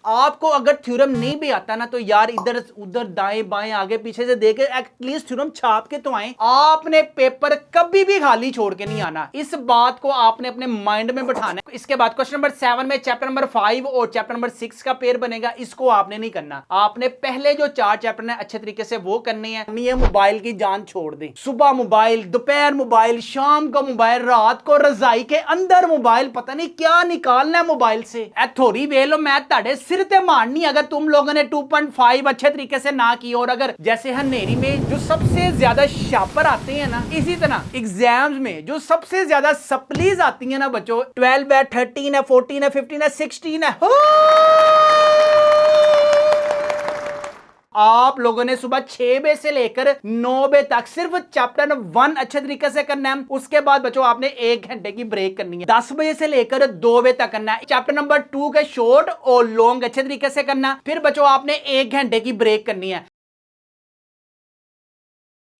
आपको अगर थ्योरम नहीं भी आता ना तो यार इधर उधर दाएं बाएं आगे पीछे से देखे एटलीस्ट थ्योरम छाप के तो आए। आपने पेपर कभी भी खाली छोड़ के नहीं आना, इस बात को आपने अपने माइंड में बिठाना है। इसके बाद क्वेश्चन नंबर 7 में चैप्टर नंबर 5 और चैप्टर नंबर 6 का पेयर बनेगा, इसको आपने नहीं करना। आपने पहले जो 4 चैप्टर है अच्छे तरीके से वो करने हैं। ये मोबाइल की जान छोड़ दें, सुबह मोबाइल, दोपहर मोबाइल, शाम को मोबाइल, रात को रजाई के अंदर मोबाइल, पता नहीं क्या निकालना है मोबाइल से। थोड़ी वेलो मैं ताड़े सिर ते मारनी अगर तुम लोगों ने 2.5 अच्छे तरीके से ना की। और अगर जैसे हनेरी में जो सबसे ज्यादा शापर आते हैं ना, इसी तरह एग्जाम्स में जो सबसे ज्यादा सप्लीज आती है ना बच्चों, 12 है, 13 है, 14 है, 15 है, 16 है, आप लोगों ने सुबह 6 बजे से लेकर 9 बजे तक सिर्फ चैप्टर 1 अच्छे तरीके से करना है। उसके बाद बच्चों आपने 1 घंटे की ब्रेक करनी है। 10 बजे से लेकर 2 बजे तक करना है। चैप्टर नंबर 2 के शॉर्ट और लॉन्ग अच्छे तरीके से करना। फिर बच्चों आपने 1 घंटे की ब्रेक करनी है।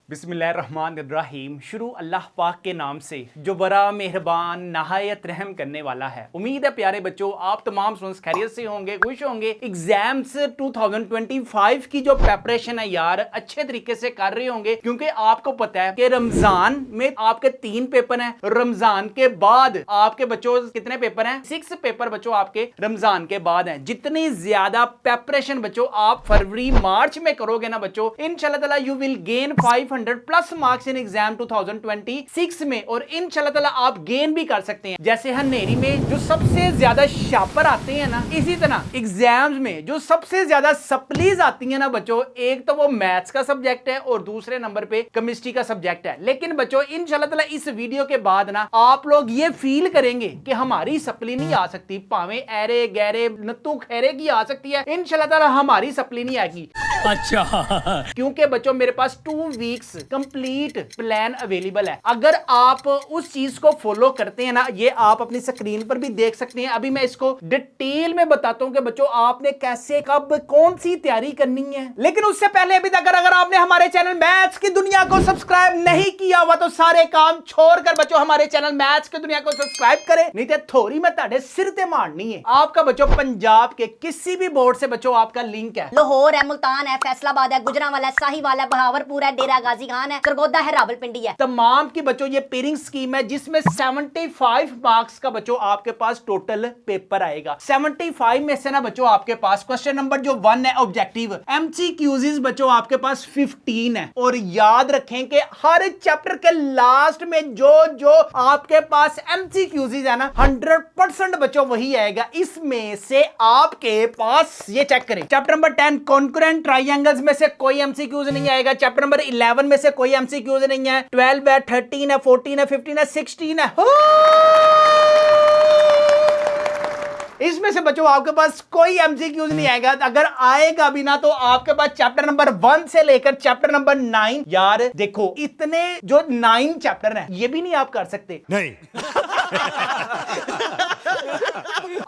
बिस्मिल्लाहिर्रहमानिर्रहीम। शुरू अल्लाह पाक के नाम से जो बड़ा मेहरबान नहायत रहम करने वाला है। उम्मीद है प्यारे बच्चों आप तमाम स्टूडेंट्स खैरियत से होंगे, खुश होंगे। एग्जाम्स 2025 की जो प्रेपरेशन है यार अच्छे तरीके से कर रहे होंगे, क्योंकि आपको पता है कि रमजान में आपके 3 पेपर हैं। रमजान के बाद आपके बच्चों कितने पेपर हैं? 6 पेपर बच्चों आपके रमजान के बाद हैं। जितनी ज्यादा प्रेपरेशन बच्चों आप फरवरी मार्च में करोगे ना बच्चों, इंशाल्लाह ताला you will gain 500+ marks in exam 2026 में। और इंशाल्लाह ताला आप गेन भी कर सकते हैं। जैसे हनेरी में जो सबसे ज्यादा शापर आते हैं ना, इसी तरह एग्जाम्स में जो सबसे ज्यादा सप्लीज आती है ना बच्चों, एक तो वो मैथ्स का सब्जेक्ट है और दूसरे नंबर पे केमिस्ट्री का सब्जेक्ट है। लेकिन बच्चों इंशाल्लाह ताला इस वीडियो के बाद ना आप लोग ये फील करेंगे कि हमारी सप्ली नहीं आ सकती, भावे ऐरे गहरे नत्तू खैरे की आ सकती है, इंशाल्लाह ताला हमारी सप्ली नहीं आएगी। अच्छा, क्योंकि बच्चों मेरे पास 2 वीक्स कंप्लीट प्लान अवेलेबल है। अगर आप उस चीज को फॉलो करते हैं ना, ये आप अपनी स्क्रीन पर भी देख सकते हैं। अभी मैं इसको डिटेल में बताता हूं कि बच्चों आपने कैसे कब कौन सी तैयारी करनी है। लेकिन उससे पहले अभी तक अगर आपने हमारे चैनल मैथ्स की दुनिया को सब्सक्राइब नहीं किया हुआ तो सारे काम छोड़कर बच्चों हमारे चैनल मैथ्स की दुनिया को सब्सक्राइब करें, नहीं तो थोड़ी मैं ताड़े सिर ते मारनी है। आपका बच्चों पंजाब के किसी भी बोर्ड से बच्चों आपका लिंक है, लाहौर है, मुल्तान है, फैसलाबाद है, गुजरांवाला है, साहिवाल है, बहावरपुर है, डेरा गाजी खान है, सरगोदा है, रावलपिंडी है। तमाम की बच्चों ये पेयरिंग स्कीम है जिसमें 75 मार्क्स का बच्चों आपके पास टोटल पेपर आएगा। 75 में से ना बच्चों आपके पास क्वेश्चन नंबर जो 1 है ऑब्जेक्टिव, MCQs बच्चों आपके पास 15 है। और याद रखें कि हर चैप्टर के लास्ट में जो जो आपके पास MCQs है ना 100% बच्चों वही आएगा। इसमें से आपके पास ये चेक करें, चैप्टर नंबर 10 कॉन्करेंट ट्राइंगल्स में से कोई MCQs नहीं आएगा। चैप्टर नंबर 11 में से कोई MCQs नहीं है। 12 है, 13 है, 14 है, 15 है, 16 है। इसमें से बच्चों आपके पास कोई MCQs नहीं आएगा। अगर आएगा भी ना तो आपके पास चैप्टर नंबर 1 से लेकर चैप्टर नंबर 9। यार देखो इतने जो 9 चैप्टर हैं ये भी नहीं आप कर सकते नहीं।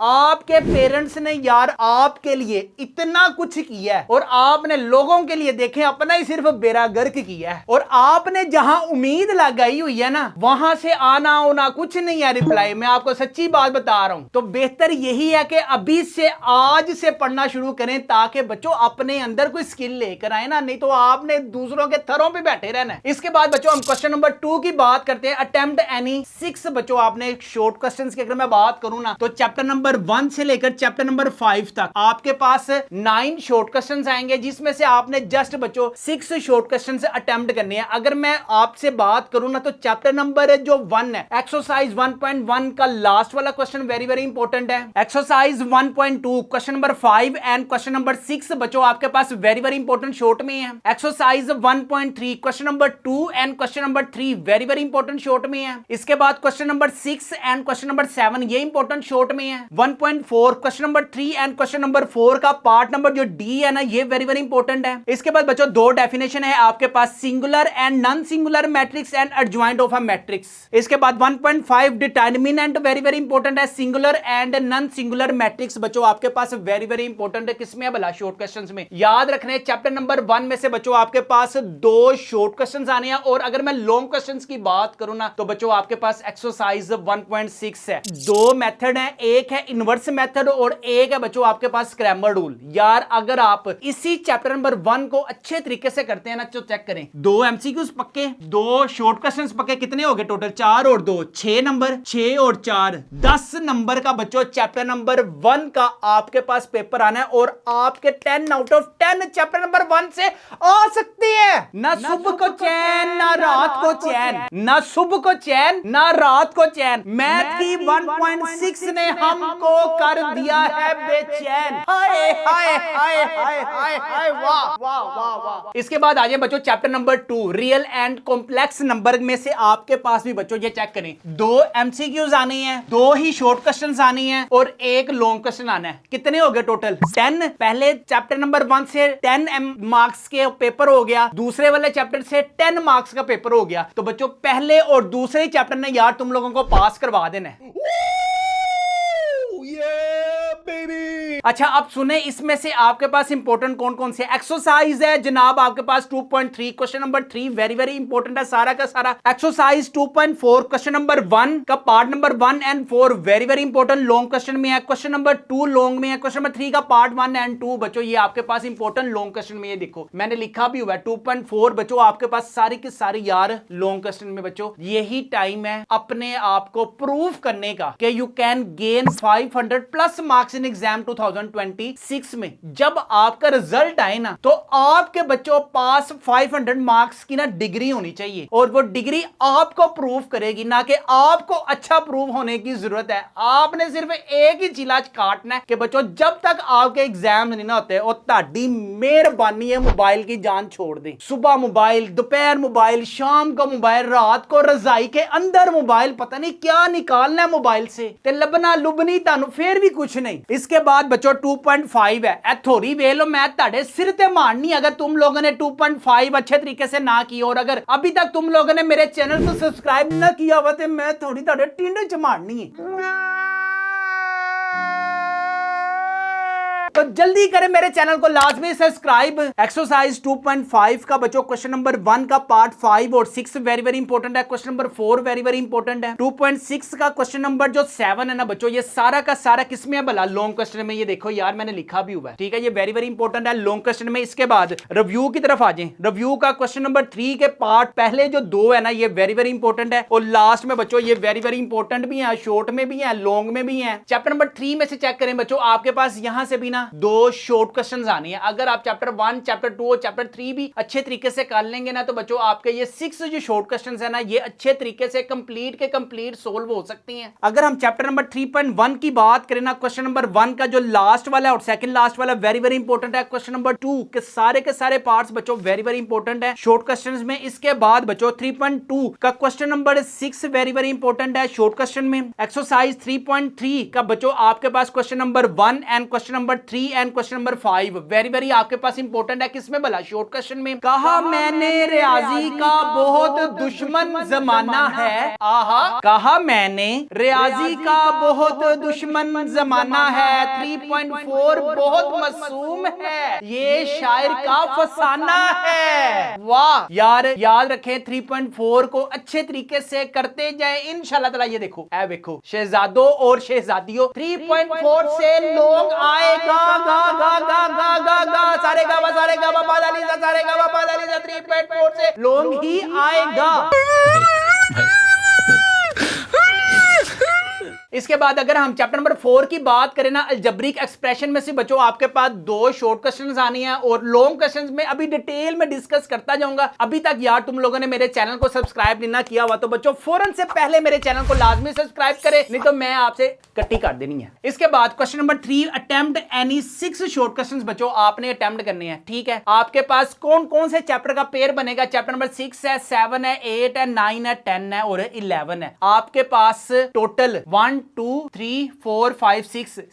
आपके पेरेंट्स ने यार आपके लिए इतना कुछ किया है और आपने लोगों के लिए देखें अपना ही सिर्फ बेड़ा गर्क किया है। और आपने जहां उम्मीद लगाई हुई है ना वहां से आना होना कुछ नहीं है रिप्लाई। मैं आपको सच्ची बात बता रहा हूं। तो बेहतर यही है कि अभी से आज से पढ़ना शुरू करें ताकि बच्चों अपने अंदर कोई स्किल लेकर आए ना, नहीं तो आपने दूसरों के थरों पे बैठे रहना है। इसके बाद बच्चों हम क्वेश्चन नंबर 2 की बात करते हैं। अटेम्प्ट एनी 6 बच्चों आपने शॉर्ट क्वेश्चंस की अगर मैं बात करूं ना तो चैप्टर नंबर 1 से लेकर चैप्टर नंबर 5 तक आपके पास 9 शॉर्ट क्वेश्चंस आएंगे, जिसमें से आपने जस्ट बच्चों 6 शॉर्ट क्वेश्चंस अटेम्प्ट करने हैं। अगर मैं आपसे बात करूं ना तो चैप्टर नंबर जो 1 है एक्सरसाइज 1.1 का लास्ट वाला क्वेश्चन वेरी वेरी इंपॉर्टेंट है। Exercise 1.2 question number 5 and question number 6 बच्चों आपके पास वेरी वेरी इंपॉर्टेंट शॉर्ट में है। Exercise 1.3 question number 2 and question number 3 very very important short में है। इसके बाद question number 6 and question number 7 ये इंपॉर्टेंट शॉर्ट में है। 1.4 question number 3 and question number 4 का पार्ट नंबर जो डी है ना ये वेरी वेरी इंपॉर्टेंट है। इसके बाद बच्चों 2 डेफिनेशन है आपके पास, singular and non singular matrix and adjoint of a matrix. इसके बाद 1.5 डिटरमिनेंट वेरी वेरी इंपॉर्टेंट है, singular and non singular matrix बच्चों आपके पास वेरी वेरी इंपॉर्टेंट है। किसमें भला? शॉर्ट क्वेश्चंस में। याद रखने चैप्टर नंबर 1 में से बच्चों आपके पास 2 शॉर्ट क्वेश्चंस आने हैं। और अगर मैं लॉन्ग क्वेश्चंस की बात करूं ना तो बच्चों आपके पास एक्सरसाइज 1.6 है। 2 मेथड है, एक एक है इनवर्स मेथड और एक है बच्चों आपके पास स्क्रैम्बल रूल। यार अगर आप इसी चैप्टर नंबर 1 को अच्छे तरीके से करते हैं ना तो चेक करें, 2 एमसीक्यूज पक्के, 2 शॉर्ट क्वेश्चंस पक्के, कितने हो गए टोटल? 4 और 2 6 नंबर, 6 और 4 10 नंबर का बच्चों चैप्टर नंबर 1 का आपके पास पेपर आना है और आपके 10 आउट ऑफ 10 चैप्टर नंबर 1 से आ सकती है। ना सुबह को चैन ना रात को चैन, ना सुबह को चैन ना रात को चैन। मैथ की 1.6 ने हमको कर दिया है बेचैन। हाय हाय हाय हाय हाय हाय, वाह वाह वाह वाह। इसके बाद आ जाए बच्चों chapter number 2 real and complex number में से आपके पास भी बच्चों ये चेक करें, 2 एमसीक्यूज आनी है, 2 ही शॉर्ट क्वेश्चंस आनी है और 1 लॉन्ग क्वेश्चन आना है। कितने हो गए टोटल? 10। पहले चैप्टर नंबर 1 से 10 मार्क्स के पेपर हो गया, दूसरे वाले चैप्टर से 10 मार्क्स का पेपर हो गया। तो बच्चों पहले और दूसरे चैप्टर ने यार तुम लोगों को पास करवा देना है। अच्छा अब सुने, इसमें से आपके पास इंपॉर्टेंट कौन कौन से एक्सरसाइज है जनाब? आपके पास 2.3 question number 3 very very important है सारा का सारा। एक्सरसाइज 2.4 क्वेश्चन नंबर 1 का part number 1 and 4 very very important long question में है। क्वेश्चन नंबर 2 लॉन्ग में है। क्वेश्चन नंबर 3 का पार्ट 1 एंड 2 बच्चों ये आपके पास इंपॉर्टेंट लॉन्ग क्वेश्चन में, ये देखो मैंने लिखा भी हुआ है 2.4 बच्चों आपके पास सारी की सारी यार लॉन्ग क्वेश्चन में। बच्चों यही टाइम है अपने आप को प्रूव करने का कि you can gain 500 plus marks in exam 2026 में। जब आपका रिजल्ट आए ना तो आपके बच्चों पास 500 मार्क्स की ना डिग्री होनी चाहिए और वो डिग्री आपको प्रूव करेगी, ना कि आपको अच्छा प्रूव होने की जरूरत है। आपने सिर्फ एक ही चिलाज काटना है कि बच्चों जब तक आपके एग्जाम नहीं ना होते और ताड़ी मेहरबानी है मोबाइल की जान छोड़ दे। सुबह मोबाइल, दोपहर मोबाइल, शाम को मोबाइल, रात को रजाई के अंदर मोबाइल, पता नहीं क्या निकालना है मोबाइल से ते लबना लुबनी तानू फिर भी कुछ नहीं। इसके बाद बच्चों 2.5 है, थोड़ी वे लो मैं ताड़े सिर ते मारनी अगर तुम लोगों ने 2.5 अच्छे तरीके से ना की और अगर अभी तक तुम लोगों ने मेरे चैनल को सब्सक्राइब ना किया हुआ तो मैं थोड़ी ताड़े टिंड च मारनी है। तो जल्दी करें मेरे चैनल को लाजमी सब्सक्राइब। एक्सरसाइज 2.5 का बच्चों क्वेश्चन नंबर 1 का पार्ट 5 और 6 वेरी वेरी इंपॉर्टेंट है। Question number 4 very very important है। 2.6 का क्वेश्चन नंबर जो 7 है ना बच्चों ये सारा का सारा किसमें है भला? लॉन्ग क्वेश्चन में। ये देखो यार मैंने लिखा भी हुआ है, ठीक है, ये वेरी वेरी इंपॉर्टेंट है लॉन्ग क्वेश्चन में। इसके बाद रिव्यू की तरफ आ जाए। रिव्यू का क्वेश्चन नंबर 3 के पार्ट पहले जो 2 है ना ये वेरी वेरी इंपॉर्टेंट है और लास्ट में बच्चों ये वेरी वेरी इंपॉर्टेंट भी है, शॉर्ट में भी है, लॉन्ग में भी है। चैप्टर नंबर 3 में से चेक करें बच्चों आपके पास यहां से भी ना 2 शॉर्ट क्वेश्चंस आनी है। अगर आप चैप्टर 1, चैप्टर 2 और चैप्टर 3 भी अच्छे तरीके से कर लेंगे ना तो बच्चों आपके ये 6 जो शॉर्ट क्वेश्चंस है ना ये अच्छे तरीके से कंप्लीट सोल्व हो सकती हैं। अगर हम चैप्टर नंबर 3.1 की बात करें ना, क्वेश्चन नंबर 1 का जो लास्ट वाला है और सेकंड लास्ट वाला वेरी वेरी इंपॉर्टेंट है। क्वेश्चन नंबर 2 के सारे पार्ट्स बच्चों वेरी वेरी इंपॉर्टेंट है शॉर्ट क्वेश्चंस में। इसके बाद बच्चों 3.2 का question number 6 very very important है शॉर्ट क्वेश्चन में। एक्सरसाइज 3.3 का बच्चों आपके पास question number 1 and question number 3 and question number 5 very very आपके पास इंपॉर्टेंट है। किसमें भला? शॉर्ट क्वेश्चन में। कहा मैंने रियाजी का बहुत दुश्मन जमाना है। आहा, कहा मैंने रियाजी का बहुत दुश्मन जमाना है। 3.4 बहुत मासूम है, ये शायर का फसाना है। वाह यार याद रखें 3.4 को अच्छे तरीके से करते जाए इंशाल्लाह ताला। ये देखो ऐ देखो शहजादों और शहजादियों 3.4 से लोग आएगा गा गा गा गा गा गा सारे गावा सारे गावा पादाली सारे गावा पादाली 3.4 से लोग ही आएगा। इसके बाद अगर हम चैप्टर नंबर 4 की बात करें ना अलजेब्रिक एक्सप्रेशन में से बच्चों आपके पास 2 शॉर्ट क्वेश्चंस आनी है और लॉन्ग क्वेश्चंस में अभी डिटेल में डिस्कस करता जाऊंगा। अभी तक यार तुम लोगों ने मेरे चैनल को सब्सक्राइब नहीं ना किया हुआ तो बच्चों फौरन से पहले मेरे चैनल को लाजमी सब्सक्राइब करें, नहीं तो मैं आपसे कट्टी कर देनी है। इसके बाद question number 3 attempt any 6 short questions बच्चों आपने अटेम्प्ट करने हैं, ठीक है। आपके पास कौन कौन से चैप्टर का पेयर बनेगा? चैप्टर नंबर 6 है, 7 है, 8 है, 9 है, 10 है और 11 है। आपके पास टोटल 1 2 3 4 5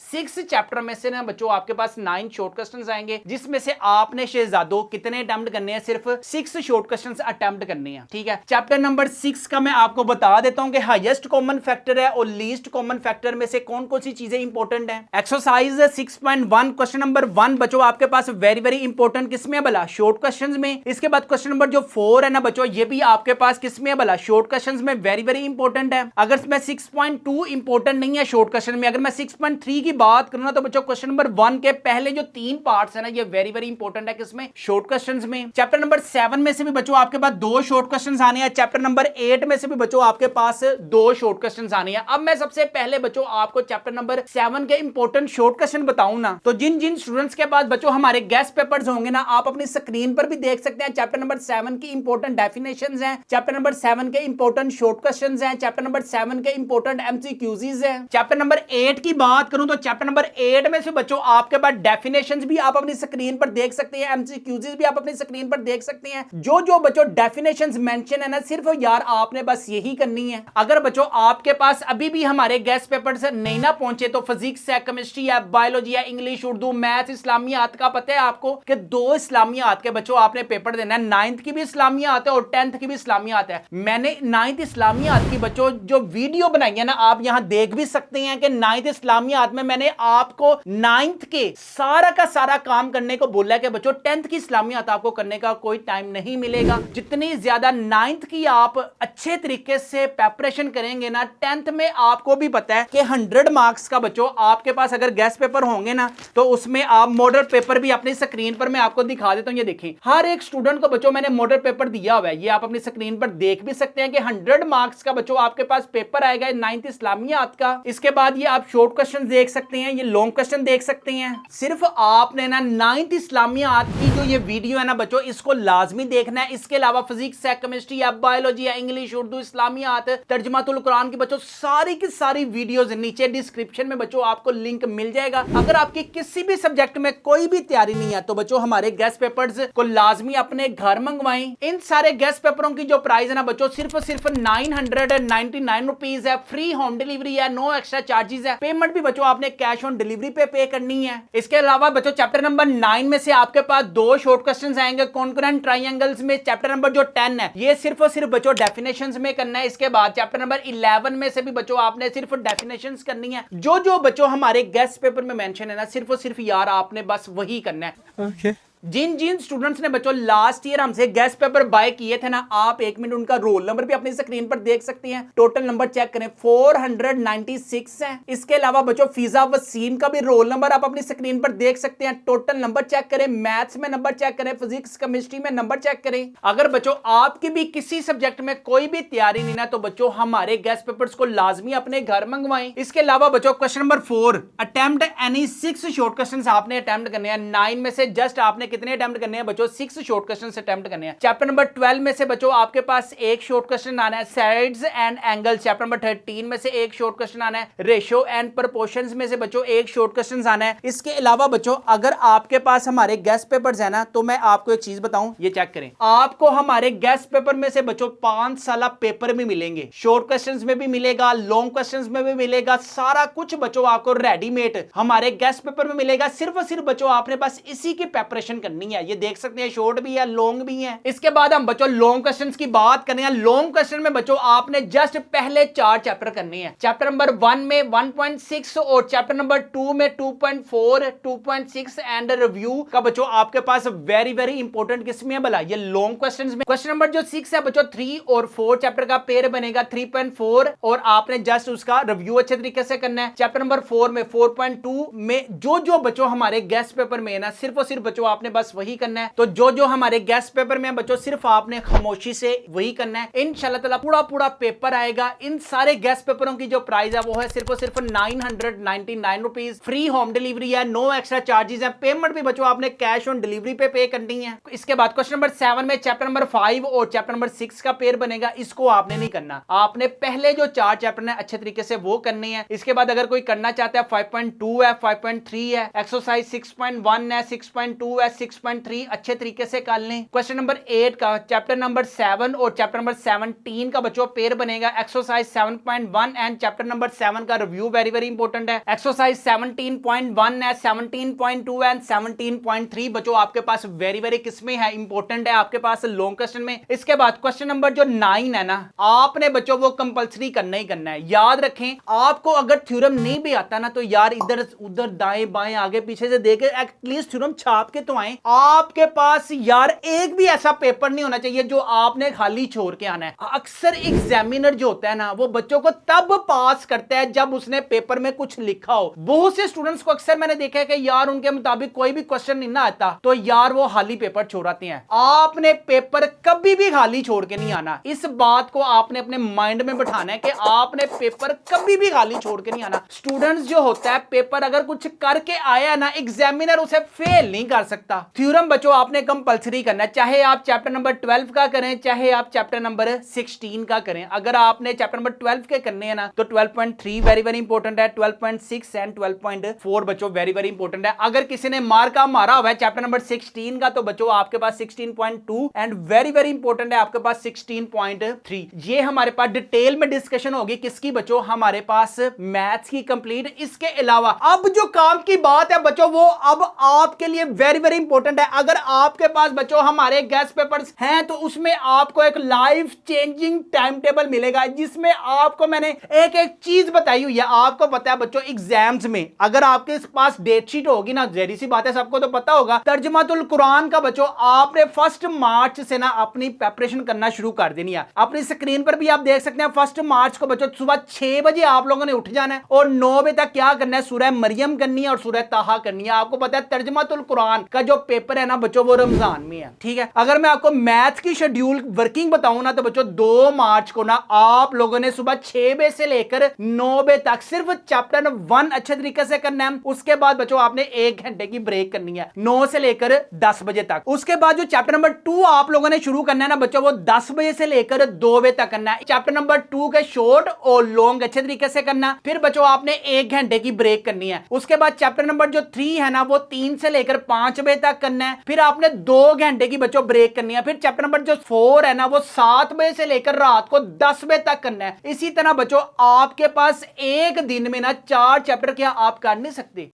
6 चैप्टर में से ना बच्चों आपके पास 9 शॉर्ट क्वेश्चंस आएंगे जिसमें से आपने शहजादों कितने अटेम्प्ट करने हैं? सिर्फ 6 शॉर्ट क्वेश्चंस अटेम्प्ट करने हैं, ठीक है। चैप्टर नंबर 6 का मैं आपको बता देता हूं कि हाईएस्ट कॉमन फैक्टर है और लीस्ट कॉमन फैक्टर में से कौन कौन सी चीजें इंपॉर्टेंट हैं। एक्सरसाइज 6.1 क्वेश्चन नंबर 1 बच्चों आपके पास वेरी वेरी इंपॉर्टेंट किसमें है भला? शॉर्ट क्वेश्चंस में। इसके बाद क्वेश्चन नंबर जो 4 है ना बच्चों ये भी आपके पास किसमें है भला? शॉर्ट क्वेश्चंस में वेरी वेरी इंपॉर्टेंट है। अगर मैं 6.2 इंपॉर्टेंट इंपॉर्टेंट नहीं है शॉर्ट क्वेश्चन में। अगर मैं 6.3 की बात करूं ना तो बच्चों क्वेश्चन नंबर 1 के पहले जो 3 पार्ट्स है ना ये वेरी वेरी इंपॉर्टेंट है किसमें, शॉर्ट क्वेश्चंस में। चैप्टर नंबर 7 में से भी बच्चों आपके पास 2 शॉर्ट क्वेश्चंस आने हैं, चैप्टर नंबर 8 में से भी बच्चों आपके पास 2 शॉर्ट क्वेश्चंस आने हैं। अब मैं सबसे पहले बच्चों आपको चैप्टर नंबर 7 के इंपॉर्टेंट शॉर्ट क्वेश्चन बताऊं ना, तो जिन जिन स्टूडेंट्स के पास बच्चों हमारे गेस्ट पेपर्स होंगे ना, आप अपनी स्क्रीन पर भी देख सकते हैं। चैप्टर नंबर 7 की इंपॉर्टेंट डेफिनेशंस हैं, चैप्टर नंबर 7 के इंपॉर्टेंट शॉर्ट क्वेश्चंस हैं, चैप्टर नंबर 7 के इंपॉर्टेंट एमसीक्यूज हैं। चैप्टर नंबर 8 की बात करूं तो चैप्टर नंबर 8 में से बच्चों आपके पास डेफिनेशंस भी आप अपनी स्क्रीन पर देख सकते हैं, एमसीक्यूज भी आप अपनी स्क्रीन पर देख सकते हैं। जो जो बच्चों डेफिनेशंस मेंशन है ना, सिर्फ यार आपने बस यही करनी है। अगर बच्चों आपके पास अभी भी हमारे गेस्ट पेपर से नहीं ना पहुंचे तो फिजिक्स है, केमिस्ट्री है, बायोलॉजी है, इंग्लिश, उर्दू, मैथ, इस्लामियात का पता है आपको कि 2 इस्लामियात के बच्चों आपने पेपर देना है। 9th की भी इस्लामियात है और 10th की भी इस्लामियात है। मैंने 9th इस्लामियात की बच्चों जो वीडियो बनाई है ना, आप यहां देख भी सकते हैं कि 9th इस्लामियात में मैंने आपको 9th के सारा का सारा काम करने को बोला है कि बच्चों 10th की इस्लामियात आपको करने का कोई टाइम नहीं मिलेगा। जितनी ज्यादा 9th की आप अच्छे तरीके से प्रिपरेशन करेंगे ना, 10th में आपको भी पता है कि 100 मार्क्स का बच्चों आपके पास अगर गेस्ट पेपर होंगे ना तो उसमें आप मॉडल पेपर भी अपनी स्क्रीन पर मैं आपको दिखा देता हूं। ये देखें, हर एक स्टूडेंट को बच्चों मैंने मॉडल पेपर दिया हुआ है, ये आप अपनी स्क्रीन पर देख भी सकते हैं कि 100 मार्क्स का बच्चों आपके पास पेपर आएगा 9th इस्लामियात का। इसके बाद ये आप शॉर्ट क्वेश्चन देख सकते हैं, ये लॉन्ग क्वेश्चन देख सकते हैं। सिर्फ आपने ना 9th इस्लामियात की जो ये वीडियो है ना बच्चों, इसको लाजमी देखना है। इसके अलावा फिजिक्स है, केमिस्ट्री है, बायोलॉजी है, इंग्लिश, उर्दू, इस्लामियात, तर्जुमातुल कुरान की बच्चों सारी की सारी वीडियोस नीचे डिस्क्रिप्शन में बच्चों आपको लिंक मिल जाएगा। अगर आपकी किसी भी सब्जेक्ट में कोई भी तैयारी नहीं है तो बच्चों हमारे गेस्ट पेपर्स को लाजमी अपने घर मंगवाएं। इन सारे गेस्ट पेपरों की जो प्राइस है ना बच्चों सिर्फ 999 रुपीज है। फ्री होम डिलीवरी है, नो एक्स्ट्रा चार्जेस है। पेमेंट भी बच्चों आपने कैश ऑन डिलीवरी पे करनी है। इसके अलावा बच्चों चैप्टर नंबर 9 में से आपके पास 2 शॉर्ट क्वेश्चंस आएंगे कॉन्करेंट ट्रायंगल्स में। चैप्टर नंबर जो 10 है ये सिर्फ और सिर्फ बच्चों डेफिनेशंस में करना है। इसके बाद चैप्टर नंबर 11 में से भी बच्चों आपने सिर्फ डेफिनेशंस करनी है। जो जो बच्चों हमारे गेस्ट पेपर में मेंशन है ना, सिर्फ और सिर्फ यार आपने बस वही करना है। Okay. जिन जिन स्टूडेंट्स ने बच्चों लास्ट ईयर हमसे गेस्ट पेपर बाय किए थे ना, आप 1 मिनट उनका रोल नंबर भी अपनी स्क्रीन पर देख सकते हैं। टोटल नंबर चेक करें 496 है। इसके अलावा बच्चों फिजा वसीम का भी रोल नंबर आप अपनी स्क्रीन पर देख सकते हैं। टोटल नंबर चेक करें, मैथ्स में नंबर चेक करें, फिजिक्स केमिस्ट्री में नंबर चेक करें। अगर बच्चों आपकी भी किसी सब्जेक्ट में कोई भी तैयारी नहीं ना तो बच्चों हमारे गेस्ट पेपर्स को लाजमी अपने घर मंगवाएं। इसके अलावा बच्चों question number 4 attempt any 6 short question आपने अटेम्प्ट करने हैं। 9 में से जस्ट आपने कितने अटेम्प्ट करने हैं बच्चों, 6 शॉर्ट क्वेश्चन अटेम्प्ट करने हैं। चैप्टर नंबर 12 में से बच्चों आपके पास 1 शॉर्ट क्वेश्चन आना है, sides and angles. Chapter number 13 में से 1 शॉर्ट क्वेश्चन आना है, रेशियो एंड प्रोपोर्शंस में से बच्चों 1 शॉर्ट क्वेश्चन आना है। इसके अलावा बच्चों अगर आपके पास हमारे गेस्ट पेपर्स है ना तो मैं आपको एक चीज बताऊं, ये चेक करें, आपको हमारे गेस्ट पेपर में से बच्चों 5 साल पेपर भी मिलेंगे, शॉर्ट क्वेश्चंस में भी मिलेगा, लॉन्ग क्वेश्चंस में भी मिलेगा, सारा कुछ बच्चों आपको रेडीमेड हमारे गेस्ट पेपर में मिलेगा। सिर्फ और सिर्फ बच्चों आपने बस इसी की प्रिपरेशन करनी है। ये देख सकते हैं शॉर्ट भी है, लॉन्ग भी है। इसके बाद हम बच्चों लॉन्ग क्वेश्चंस की बात करने हैं। लॉन्ग क्वेश्चन में बच्चों आपने जस्ट पहले 4 चैप्टर करने हैं। चैप्टर नंबर 1 में 1.6 और चैप्टर नंबर 2 में 2.4, 2.6 एंड रिव्यू का बच्चों आपके पास वेरी वेरी इंपॉर्टेंट किसमें है भला, ये लॉन्ग क्वेश्चंस में। क्वेश्चन नंबर जो 6 है बच्चों 3 और 4 चैप्टर का पेयर बनेगा 3.4 और आपने जस्ट उसका रिव्यू अच्छे तरीके से करना है। चैप्टर नंबर 4 में 4.2 में जो जो बच्चों हमारे गेस्ट पेपर में है ना, सिर्फ और सिर्फ बच्चों आपने बस वही करना है। तो जो जो हमारे गेस्ट पेपर में है बच्चों सिर्फ आपने खामोशी से वही करना है। इंशाल्लाह ताला पूरा पूरा पेपर आएगा। इन सारे गेस्ट पेपरों की जो प्राइस है वो है सिर्फ और सिर्फ 999 रुपीज। फ्री होम डिलीवरी है, नो एक्स्ट्रा चार्जेस है। पेमेंट भी बच्चों आपने कैश ऑन डिलीवरी पे करनी है। इसके बाद क्वेश्चन नंबर 7 में चैप्टर नंबर 5 और चैप्टर नंबर 6 का पेयर बनेगा, इसको आपने नहीं करना। आपने पहले जो 4 चैप्टर है अच्छे तरीके से वो करने हैं। इसके बाद अगर कोई करना चाहता है 5.2 है, 5.3 है, एक्सरसाइज 6.1 है, 6.2 है, 6.3 अच्छे तरीके से कर लें। क्वेश्चन नंबर 8 का चैप्टर नंबर 7 और चैप्टर नंबर 17 का बच्चों पेयर बनेगा, एक्सरसाइज 7.1 एंड चैप्टर नंबर 7 का रिव्यू वेरी वेरी इंपॉर्टेंट है। एक्सरसाइज 17.1 है, 17.2 एंड 17.3 बच्चों आपके पास वेरी वेरी किसमें है, इंपॉर्टेंट है आपके पास लॉन्ग क्वेश्चन में। इसके बाद क्वेश्चन नंबर जो 9 है ना, आपने बच्चों वो कंपलसरी करना ही करना है। याद रखें, आपको अगर थ्योरम नहीं भी आता ना तो यार इधर उधर दाएं बाएं आगे पीछे से देके एटलीस्ट थ्योरम छाप के तो आए, आपके पास यार एक भी ऐसा पेपर नहीं होना चाहिए जो आपने खाली छोड़ के आना है। अक्सर एग्जामिनर जो होता है ना, वो बच्चों को तब पास करता है जब उसने पेपर में कुछ लिखा हो। बहुत से स्टूडेंट्स को अक्सर मैंने देखा है कि यार उनके मुताबिक कोई भी क्वेश्चन नहीं ना आता तो यार वो खाली पेपर छोड़ आते हैं। आपने पेपर कभी भी खाली छोड़ के नहीं आना। इस बात को आपने अपने माइंड में बैठाना है कि आपने पेपर कभी भी खाली छोड़ के नहीं आना। स्टूडेंट्स जो होता है, पेपर अगर कुछ करके आया ना, एग्जामिनर उसे फेल नहीं कर सकता। थ्योरम बच्चों आपने कंपलसरी करना है, चाहे आप चैप्टर नंबर 12 का करें, चाहे आप चैप्टर नंबर 16 का करें। अगर आपने चैप्टर नंबर 12 के करने हैं ना, तो 12.3 वेरी वेरी इंपॉर्टेंट है, 12.6 एंड 12.4 बच्चों वेरी वेरी इंपॉर्टेंट है। अगर किसी ने मार्का मारा हुआ है चैप्टर नंबर 16 का, तो बच्चों आपके पास 16.2 एंड वेरी वेरी इंपॉर्टेंट है आपके पास 16.3। ये हमारे पास डिटेल में डिस्कशन होगी किसकी बच्चों, हमारे पास मैथ्स की कंप्लीट। इसके अलावा अब जो काम की बात है बच्चों, वो अब आपके लिए वेरी वेरी इंपॉर्टेंट है। अगर आपके पास बच्चों हमारे गेस्ट पेपर्स हैं तो उसमें आपको एक लाइफ चेंजिंग टाइम टेबल मिलेगा, जिसमें आपको मैंने एक एक चीज बताई हुई है। आपको पता है बच्चों, एग्जाम्स में अगर आपके पास डेट शीट होगी ना, जहरी सी बात है, सबको तो पता होगा, तर्जुमातुल कुरान का बच्चों आपने 1 मार्च से ना अपनी प्रिपरेशन करना शुरू कर देनी है। अपनी स्क्रीन पर भी आप देख सकते हैं 1 मार्च को बच्चों सुबह 6 बजे आप लोगों ने उठ जाना है और 9 बजे तक क्या करना है, सूरह मरियम करनी है और सूरह ताहा करनी है। आपको पता है तर्जुमातुल कुरान का जो पेपर है ना बच्चों, वो रमजान में है, ठीक है। अगर मैं आपको मैथ की शेड्यूल वर्किंग बताऊं ना, तो बच्चों 2 मार्च को ना आप लोगों ने सुबह 6 बजे से लेकर 9 बजे तक सिर्फ चैप्टर 1 अच्छे तरीके से करना है। उसके बाद बच्चों आपने 1 घंटे की ब्रेक करनी है 9 से लेकर 10 बजे तक। उसके बाद जो चैप्टर नंबर 2 आप लोगों ने शुरू करना है ना बच्चों, वो 10 बजे से लेकर 2 बजे तक करना है। चैप्टर नंबर 2 के शॉर्ट और लॉन्ग अच्छे तरीके से करना। फिर बच्चों आपने 1 घंटे की ब्रेक करनी है। उसके बाद चैप्टर नंबर जो 3 है ना, वो 3 से लेकर 5 बजे तक करना है। फिर आपने 2 घंटे की बच्चों ब्रेक करनी है। फिर चैप्टर नंबर जो 4 है ना, वो 7 बजे से लेकर रात को 10 बजे तक करना है। इसी तरह बच्चों आपके पास एक दिन में ना 4 चैप्टर क्या आप कर नहीं सकते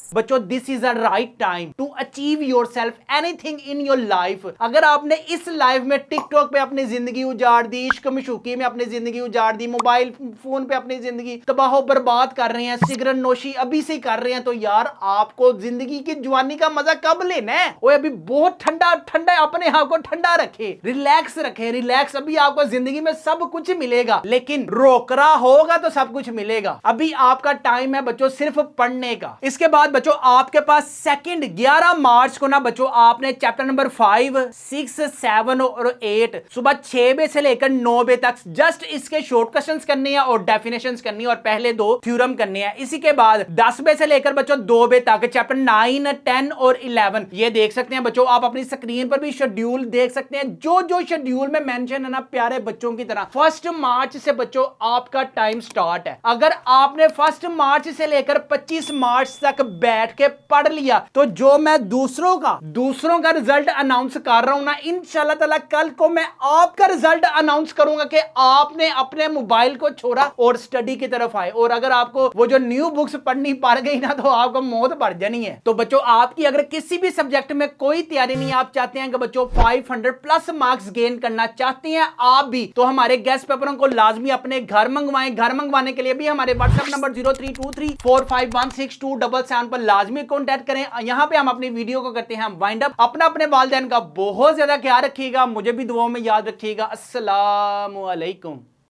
बच्चों। This is a right time to achieve your self anything in your life. अगर आपने इस लाइफ में टिकटॉक पे अपनी जिंदगी उजाड़ दी, इश्क मशूकी में अपनी जिंदगी उजाड़ दी, मोबाइल फोन पे अपनी जिंदगी तबाह बर्बाद कर रहे हैं, सिगरेट नोशी अभी से कर रहे हैं, तो यार आपको जिंदगी की जवानी का मजा कब लेना है? वो अभी बहुत ठंडा ठंडा, अपने आप को ठंडा रखे, रिलैक्स रखे, रिलैक्स। अभी आपको जिंदगी में सब कुछ मिलेगा, लेकिन रोकरा होगा तो सब कुछ मिलेगा। अभी आपका टाइम है बच्चों सिर्फ पढ़ने का। इसके बाद बच्चों आपके पास सेकंड 11 मार्च को ना बच्चों आपने चैप्टर नंबर 5, 6, 7 और 8 सुबह 6 बजे से लेकर 9 बजे तक जस्ट इसके शॉर्ट क्वेश्चंस करनी है और डेफिनेशंस करनी है और पहले 2 थ्योरम करनी है। इसी के बाद 10 बजे से लेकर बच्चों 2 बजे तक चैप्टर 9, 10 और 11 ये देख सकते हैं बच्चों। आप अपनी स्क्रीन पर भी शेड्यूल देख सकते हैं, जो जो शेड्यूल में मेंशन है ना, प्यारे बच्चों की तरह 1 मार्च से बच्चों आपका टाइम स्टार्ट है। अगर आपने 1 मार्च से लेकर 25 मार्च तक बैठ के पढ़ लिया, तो जो मैं दूसरों का रिजल्ट अनाउंस कर रहा हूं ना, इंशाल्लाह ताला कल को मैं आपका रिजल्ट अनाउंस करूंगा कि आपने अपने मोबाइल को छोड़ा और स्टडी की तरफ आए। और अगर आपको वो जो न्यू बुक्स पढ़नी पड़ गई ना, तो आपको मौत पड़ जानी है। तो बच्चों आपकी अगर किसी भी सब्जेक्ट में कोई तैयारी नहीं, आप चाहते हैं कि बच्चों 500 प्लस मार्क्स गेन करना चाहते हैं आप भी, तो हमारे गेस्ट पेपरों को लाजमी अपने घर मंगवाएं। घर मंगवाने के लिए भी हमारे व्हाट्सएप नंबर 0323451677 पर लाजमी कांटेक्ट करें। यहां पे हम अपनी वीडियो को करते हैं वाइंड अप। अपने वालिदैन का बहुत ज्यादा ख्याल रखिएगा, मुझे भी दुआओं में याद रखिएगा। अस्सलाम वालेकुम।